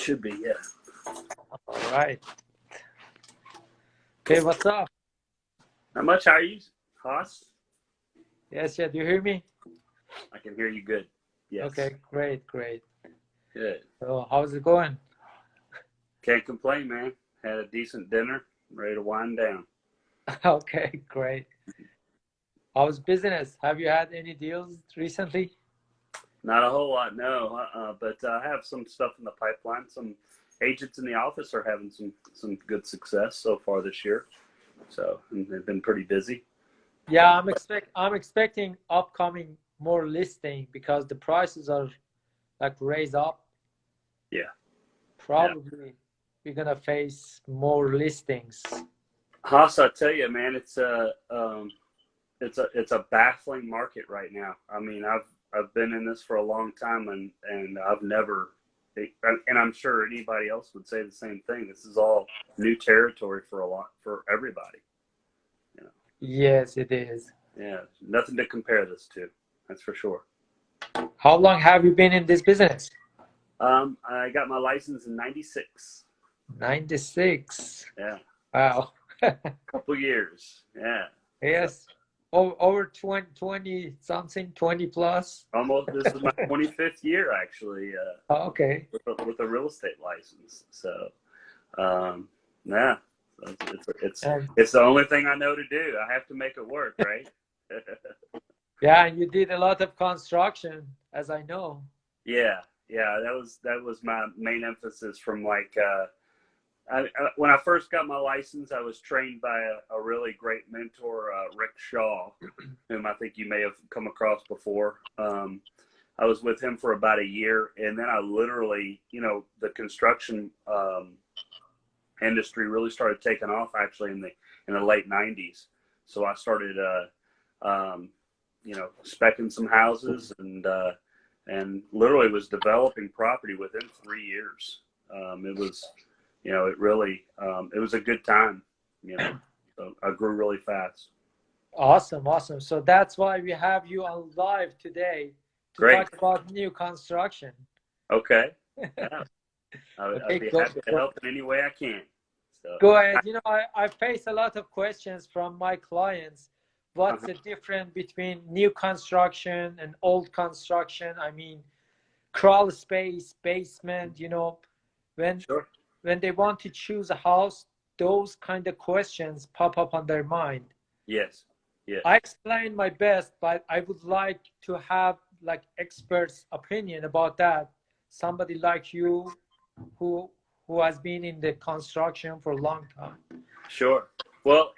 Should be, yeah. All right. Okay, what's up? Not much. How are you, Haas? Yes, yeah. Do you hear me? I can hear you good. Yes. Okay, great, great. Good. So, how's it going? Can't complain, man. Had a decent dinner. Ready to wind down. Okay, great. How's business? Have you had any deals recently? Not a whole lot, no. But I have some stuff in the pipeline. Some agents in the office are having some good success so far this year. So and they've been pretty busy. Yeah, I'm expecting upcoming more listing because the prices are like raised up. Yeah. Probably we're gonna face more listings. Haas, I tell you, man, it's a baffling market right now. I mean, I've been in this for a long time, and I've never, and I'm sure anybody else would say the same thing. This is all new territory for everybody. You know. Yes, it is. Yeah, nothing to compare this to. That's for sure. How long have you been in this business? I got my license in '96. 96. Yeah. Wow. Couple years. Yeah. Yes. Over 20 something, 20 plus. Almost. This is my 25th year actually. Okay. With a real estate license. So, yeah. It's the only thing I know to do. I have to make it work, right? Yeah, and you did a lot of construction, as I know. Yeah. That was my main emphasis from like. When I first got my license, I was trained by a really great mentor, Rick Shaw, whom I think you may have come across before. I was with him for about a year, and then I literally, the construction industry really started taking off actually in the late '90s. So I started, speccing some houses and literally was developing property within 3 years. It was. It really, it was a good time, so I grew really fast. Awesome, awesome. So that's why we have you on live today to Great. talk about new construction. Okay. Yeah. Okay, I'd be happy to help in any way I can. So. Go ahead. I face a lot of questions from my clients. What's the difference between new construction and old construction? I mean, crawl space, basement, Sure. when they want to choose a house, those kind of questions pop up on their mind. Yes. I explain my best, but I would like to have like experts' opinion about that. Somebody like you who has been in the construction for a long time. Sure. Well,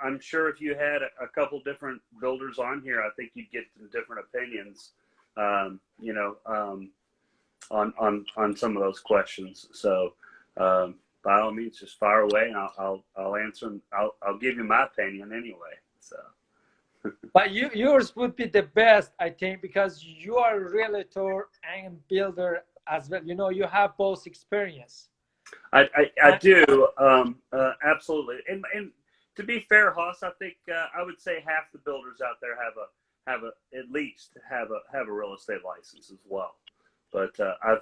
I'm sure if you had a couple different builders on here, I think you'd get some different opinions, on some of those questions. So by all means, just fire away, and I'll answer them. I'll give you my opinion anyway. So. But yours would be the best, I think, because you are a realtor and builder as well. You have both experience. I do, absolutely. And to be fair, Haas, I think I would say half the builders out there have at least have a real estate license as well. But I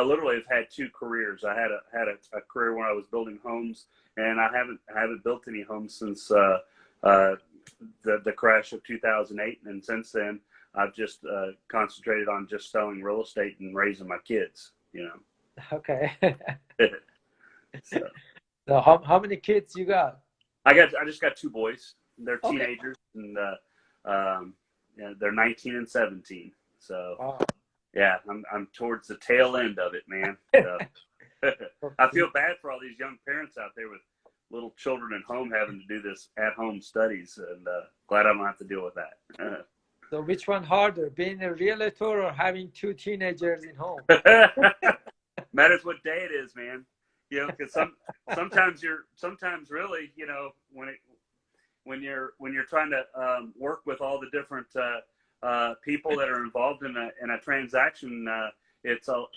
literally have had two careers. I had a career when I was building homes, and I haven't built any homes since the crash of 2008. And since then, I've just concentrated on just selling real estate and raising my kids. Okay. So how many kids you got? I just got two boys. They're teenagers, and they're 19 and 17. So. Wow. Yeah, I'm towards the tail end of it, man. So, I feel bad for all these young parents out there with little children at home having to do this at-home studies, and glad I don't have to deal with that. So which one harder, being a realtor or having two teenagers in home? Matters what day it is, man. Because sometimes really, when you're trying to work with all the different people that are involved in a transaction,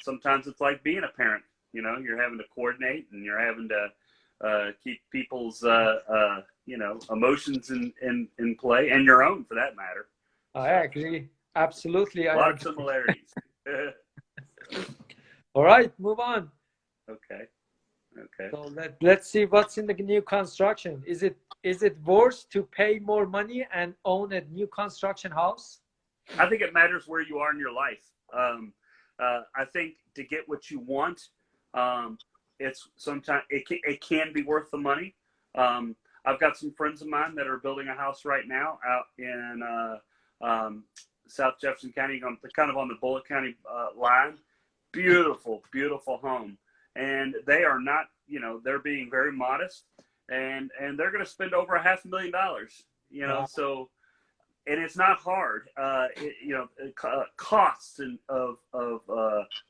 sometimes it's like being a parent. You're having to coordinate, and you're having to keep people's emotions in play, and your own for that matter. I agree, absolutely. A lot of similarities. All right, move on. Okay. Okay. So let's see what's in the new construction. Is it worth to pay more money and own a new construction house? I think it matters where you are in your life. I think to get what you want, it's sometimes it can be worth the money. I've got some friends of mine that are building a house right now out in South Jefferson County, kind of on the Bullitt County line. Beautiful, beautiful home, and they are not, they're being very modest, and they're going to spend over $500,000. Wow. So, and it's not hard. Costs of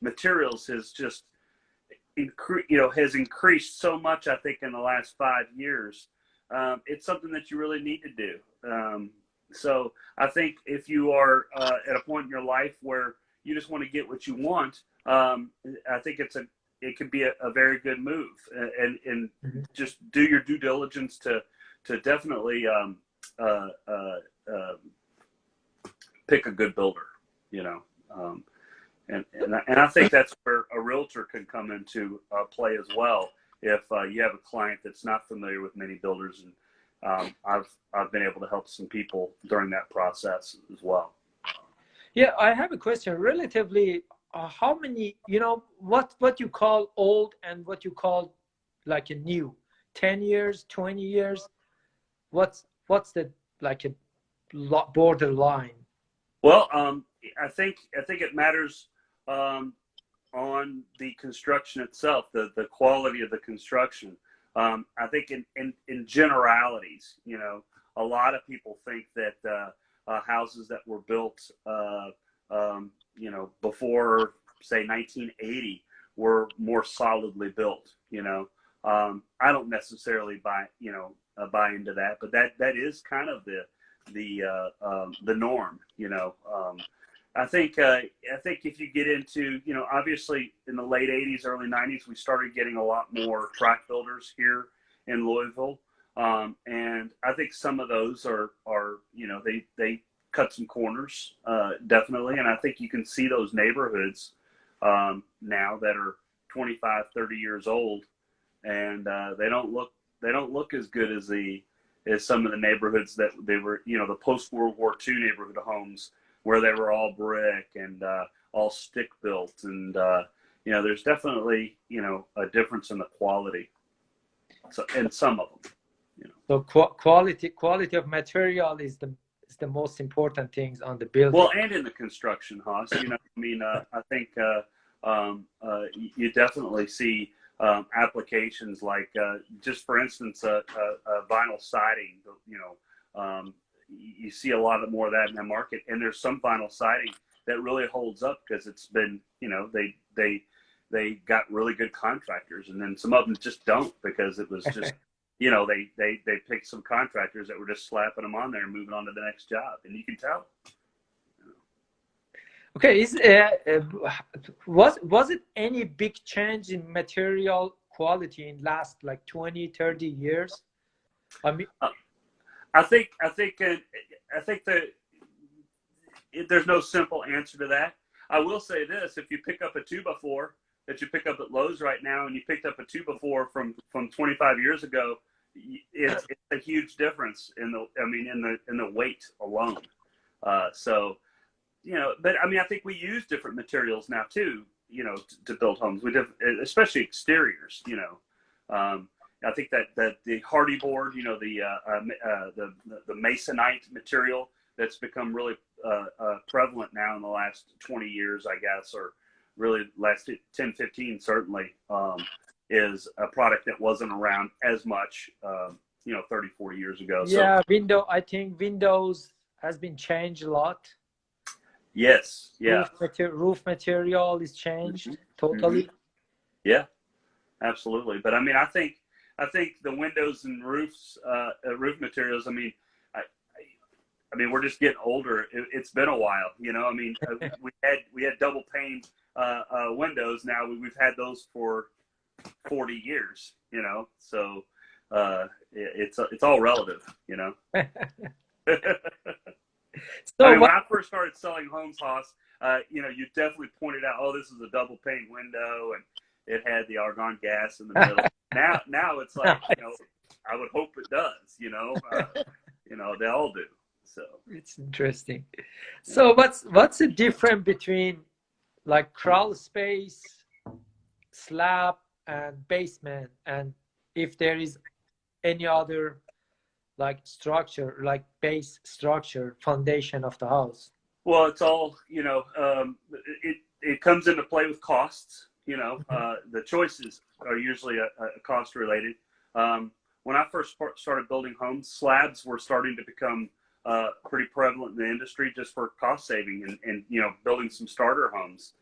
materials has just has increased so much. I think in the last 5 years, it's something that you really need to do. So I think if you are at a point in your life where you just want to get what you want, I think it could be a very good move, and just do your due diligence to definitely pick a good builder, and I think that's where a realtor can come into play as well. If you have a client that's not familiar with many builders, and I've been able to help some people during that process as well. Yeah, I have a question. Relatively, how many, what you call old and what you call like a new, 10 years, 20 years? What's the like a borderline? Well, I think it matters on the construction itself, the quality of the construction. I think in generalities, a lot of people think that houses that were built, before say 1980 were more solidly built. I don't necessarily buy into that, but that is kind of the norm. I think if you get into, obviously in the late 80s, early 90s, we started getting a lot more tract builders here in Louisville. And I think some of those are they cut some corners, definitely. And I think you can see those neighborhoods now that are 25, 30 years old, and they don't look as good as some of the neighborhoods that they were, the post World War II neighborhood homes, where they were all brick and all stick built. And there's definitely a difference in the quality. So, and some of them. So quality of material is the most important things on the building. Well, and in the construction, Haas. I think you definitely see applications like, just for instance, vinyl siding. You see a lot more of that in the market, and there's some vinyl siding that really holds up because it's been, they got really good contractors, and then some of them just don't, because it was just, they picked some contractors that were just slapping them on there and moving on to the next job, and you can tell. Okay, was it any big change in material quality in last like 20, 30 years? I mean, I think that there's no simple answer to that. I will say this: if you pick up a 2x4 that you pick up at Lowe's right now, and you picked up a 2x4 from 25 years ago, it's a huge difference in the weight alone. But I think we use different materials now too, to build homes. We do, especially exteriors. I think that the hardy board, the masonite material that's become really prevalent now in the last 20 years, I guess, or really last 10, 15 certainly, is a product that wasn't around as much, 30, 40 years ago. Yeah, I think Windows has been changed a lot. Yes, yeah. Roof material is changed totally. Mm-hmm. Yeah, absolutely. But I think the windows and roofs, roof materials. We're just getting older. It's been a while, we had double pane windows. Now we've had those for 40 years, So it's all relative, I So mean, when what? I first started selling homes, Haas, you definitely pointed out, oh, this is a double pane window, and it had the argon gas in the middle. Now it's like, I would hope it does. They all do. So It's interesting. yeah. So what's the difference between like crawl space, slab, and basement, and if there is any other like structure, like base structure, foundation of the house? Well, it's all it comes into play with costs. The choices are usually a cost related. When I first started building homes, slabs were starting to become pretty prevalent in the industry just for cost saving and building some starter homes.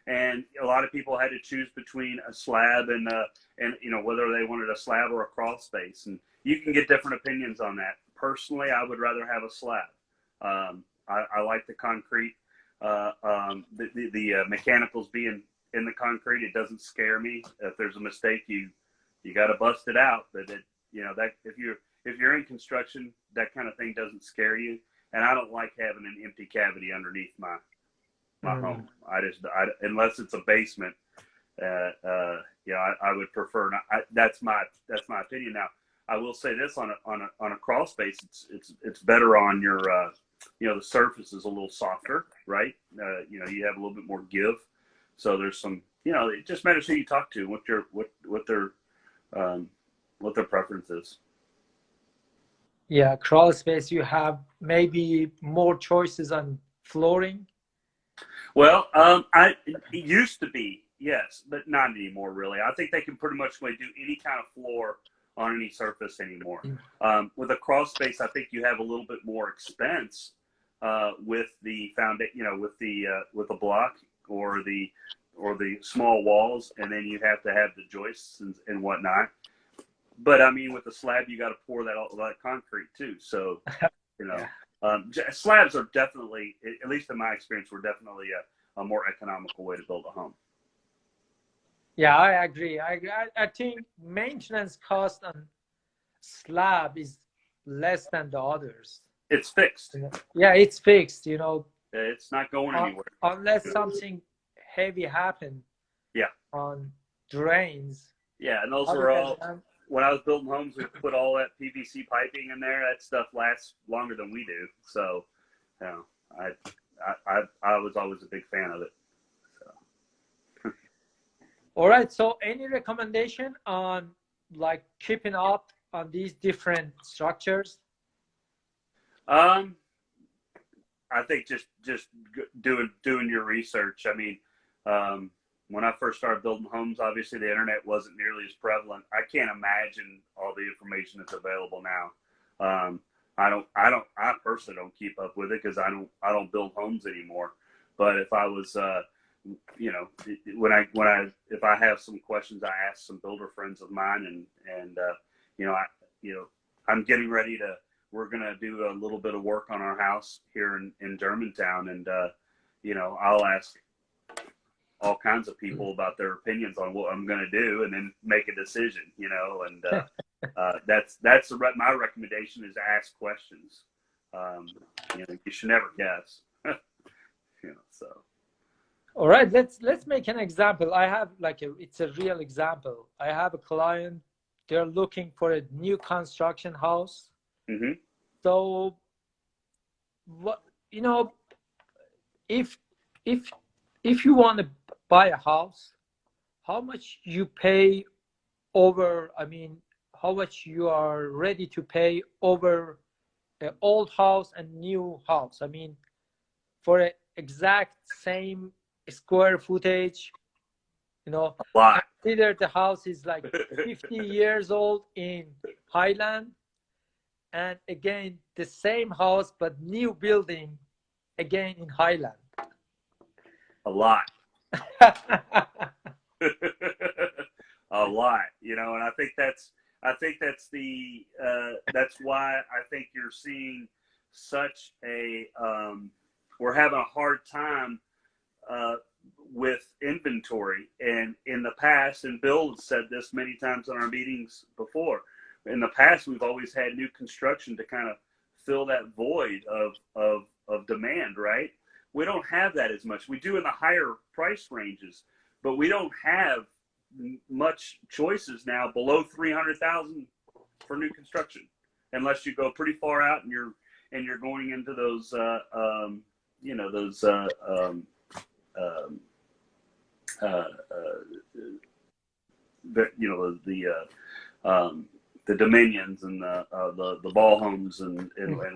And a lot of people had to choose between a slab and whether they wanted a slab or a crawl space, and you can get different opinions on that. Personally, I would rather have a slab. I like the concrete. The mechanicals being in the concrete, it doesn't scare me. If there's a mistake, you got to bust it out. But that if you're in construction, that kind of thing doesn't scare you. And I don't like having an empty cavity underneath my home. Unless it's a basement. I would prefer not. That's my opinion. Now, I will say this on a crawl space, it's better on your the surface is a little softer, right? You have a little bit more give. So there's some, it just matters who you talk to, what their preference is. Yeah, crawl space, you have maybe more choices on flooring. Well, it used to be, yes, but not anymore, really. I think they can pretty much do any kind of floor on any surface anymore. With a crawl space, I think you have a little bit more expense with the foundation, with the block or the small walls, and then you have to have the joists and whatnot. But I mean, with the slab, you got to pour that concrete too. So, slabs are definitely, at least in my experience, were definitely a more economical way to build a home. Yeah, I agree. I think maintenance cost on slab is less than the others. It's fixed. Yeah, it's fixed. It's not going anywhere unless something heavy happened. Yeah. On drains. Yeah, and those are all. When I was building homes, we put all that PVC piping in there. That stuff lasts longer than we do. So, I was always a big fan of it. So. All right. So, any recommendation on like keeping up on these different structures? I think just doing your research. I mean, when I first started building homes, obviously the internet wasn't nearly as prevalent. I can't imagine all the information that's available now. I personally don't keep up with it because I don't build homes anymore. But if I was, if I have some questions, I ask some builder friends of mine, and I'm getting ready to. We're gonna do a little bit of work on our house here in Germantown, and I'll ask all kinds of people about their opinions on what I'm going to do, and then make a decision. And that's my recommendation is to ask questions. You should never guess. So. All right, let's make an example. I have it's a real example. I have a client. They're looking for a new construction house. Mm-hmm. So, what if you want to buy a house, how much you pay over? I mean, how much you are ready to pay over an old house and new house? I mean, for an exact same square footage, a lot. Consider the house is like 50 years old in Highland, and again the same house but new building again in Highland. A lot. A lot, and I think that's why I think you're seeing such a we're having a hard time with inventory. And in the past, and Bill has said this many times in our meetings before, in the past we've always had new construction to kind of fill that void of demand, right? We don't have that as much. We do in the higher price ranges, but we don't have much choices now below 300,000 for new construction, unless you go pretty far out and you're going into those you know, those you know, the Dominions and the Ball homes and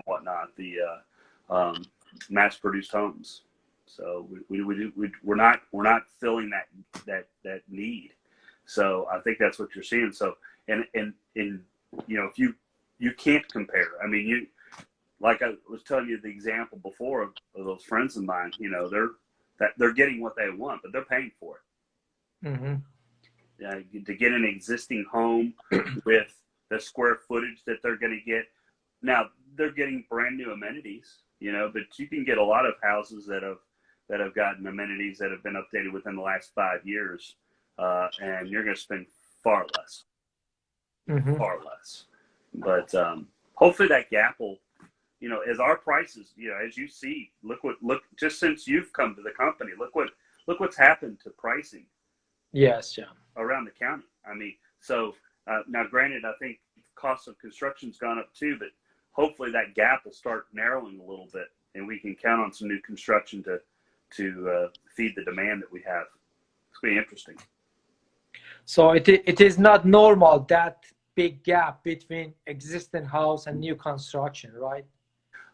whatnot, the mass-produced homes. So we're not filling that need. So I think that's what you're seeing. So and you know, if you can't compare. I mean, you, like I was telling you the example before of those friends of mine. You know, they're getting what they want, but they're paying for it. Mm-hmm. To get an existing home with the square footage that they're going to get. Now they're getting brand new amenities, you know, but you can get a lot of houses that have gotten amenities that have been updated within the last 5 years, and you're going to spend far less, far less. But hopefully that gap will, you know, as our prices, you know, as you see, look just since you've come to the company, look what's happened to pricing. Yes, yeah. Around the county. I mean, so now granted, I think cost of construction's gone up too, but hopefully that gap will start narrowing a little bit, and we can count on some new construction to feed the demand that we have. It's going to be interesting. So it is not normal, that big gap between existing house and new construction, right?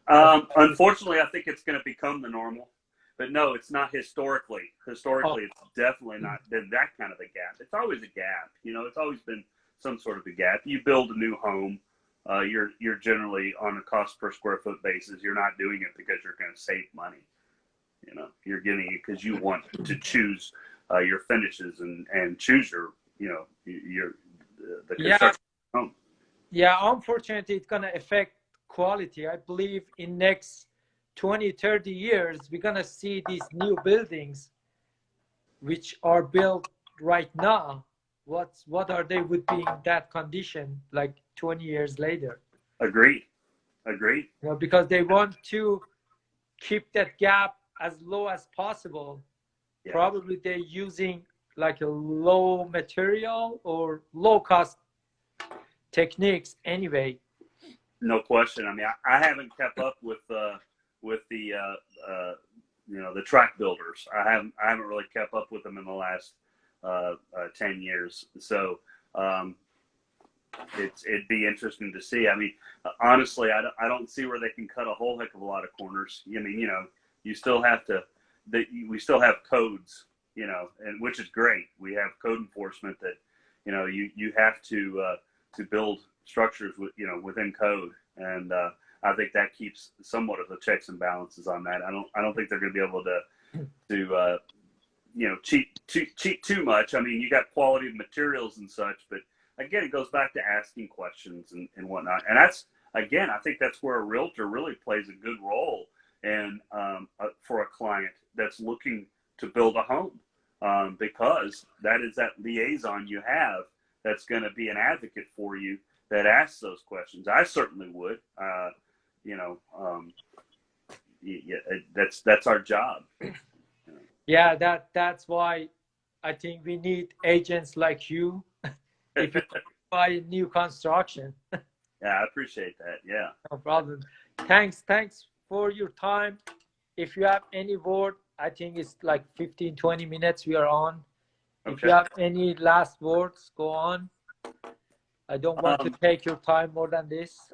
Unfortunately, I think it's going to become the normal. But no, it's not historically. Historically, It's definitely not been that kind of a gap. It's always a gap. You know, it's always been some sort of a gap. You build a new home, you're generally on a cost per square foot basis. You're not doing it because you're going to save money. You know, you're getting it because you want to choose your finishes and choose your, you know, the construction home. Yeah, unfortunately, it's going to affect quality. I believe in next 20-30 years we're gonna see these new buildings which are built right now, what are they would be in that condition like 20 years later. Agreed. You know, because they want to keep that gap as low as possible. Yeah. Probably they're using like a low material or low cost techniques anyway. No question. I mean, I haven't kept up with the you know, the track builders. I haven't really kept up with them in the last 10 years. So it'd be interesting to see. I mean, honestly, I don't see where they can cut a whole heck of a lot of corners. I mean, you know, you still have to. We still have codes, you know, and which is great. We have code enforcement that, you know, you have to build structures with, you know, within code, and I think that keeps somewhat of the checks and balances on that. I don't think they're going to be able to you know, cheat too much. I mean, you got quality of materials and such, but again, it goes back to asking questions and whatnot. And that's, again, I think that's where a realtor really plays a good role in for a client that's looking to build a home, because that is that liaison you have that's going to be an advocate for you that asks those questions. I certainly would. You know, yeah, that's our job. Yeah, that's why I think we need agents like you if you buy new construction. Yeah, I appreciate that. Yeah, no problem. Thanks for your time. If you have any word, I think it's like 15-20 minutes we are on. Okay. If you have any last words, go on. I don't want to take your time more than this.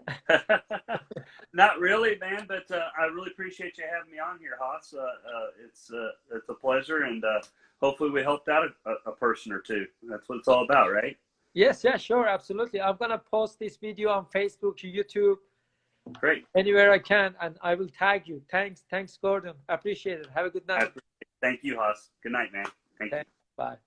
Not really, man, but I really appreciate you having me on here, Haas. It's a pleasure, and hopefully we helped out a person or two. That's what it's all about, right? Yes, yeah, sure, absolutely. I'm going to post this video on Facebook, YouTube. Great. Anywhere I can, and I will tag you. Thanks, Gordon. I appreciate it. Have a good night. Thank you, Haas. Good night, man. Thank you. Bye.